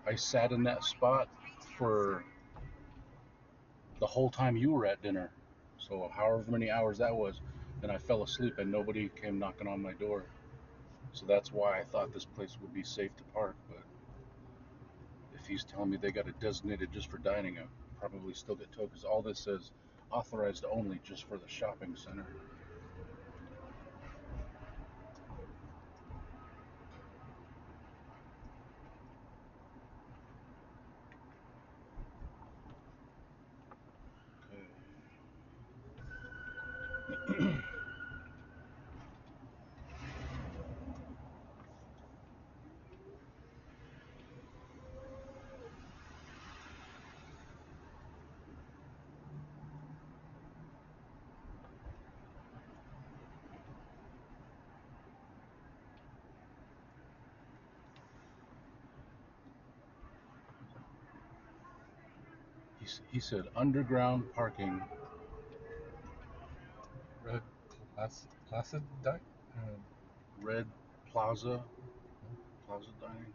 I sat in that spot for the whole time you were at dinner. So however many hours that was, and I fell asleep and nobody came knocking on my door. So that's why I thought this place would be safe to park. But if he's telling me they got it designated just for dining, I'll probably still get towed because all this says authorized only just for the shopping center. Okay. He said underground parking. Red Placid Red Plaza Dining.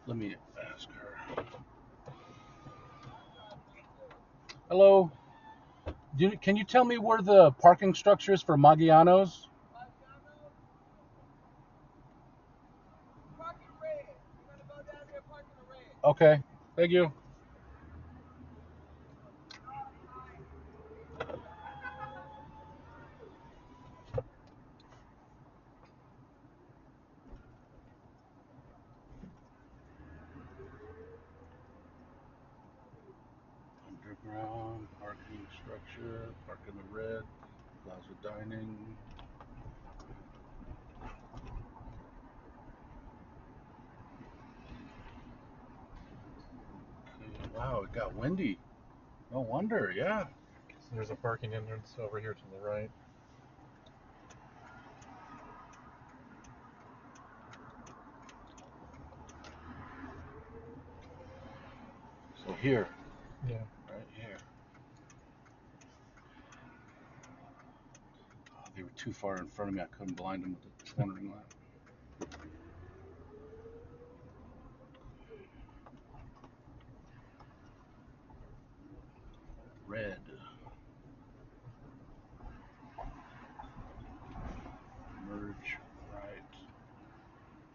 Let me ask her. Hello. Can you tell me where the parking structure is for Maggiano's? Okay. Thank you. Underground parking structure. Park in the red. Plaza Dining. Okay. Wow, it got windy. No wonder, yeah. So there's a parking entrance over here to the right. So here. Yeah. Right here. Oh, they were too far in front of me. I couldn't blind them with the cornering lamp. Red. Merge right.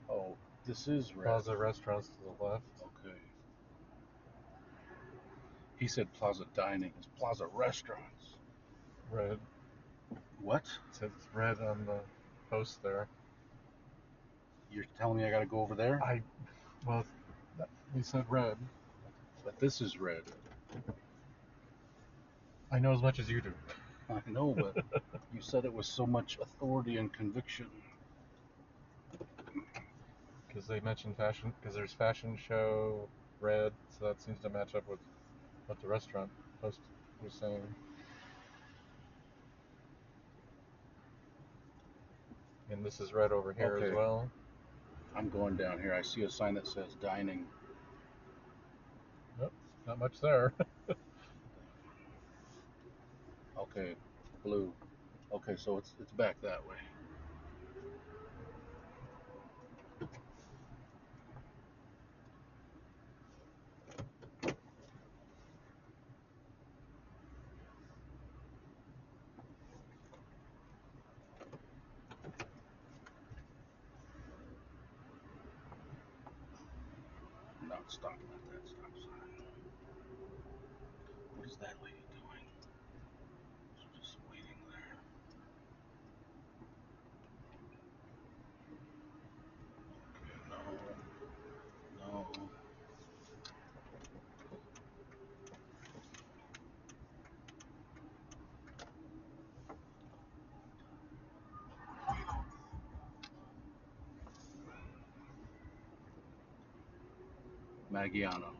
Oh, this is red. Plaza Restaurants to the left. Okay. He said Plaza Dining. It's Plaza Restaurants. Red. What? It says red on the post there. You're telling me I gotta go over there? Well, we said red. But this is red. I know as much as you do. I know, but you said it with so much authority and conviction. Because they mentioned fashion, because there's fashion show, red, so that seems to match up with what the restaurant post was saying. And this is red over here as well. I'm going down here. I see a sign that says dining. Nope, not much there. Okay, blue. Okay, so it's back that way. I'm not stopping at that stop sign. What is that lady doing? She's just waiting there. Okay, no. Maggiano.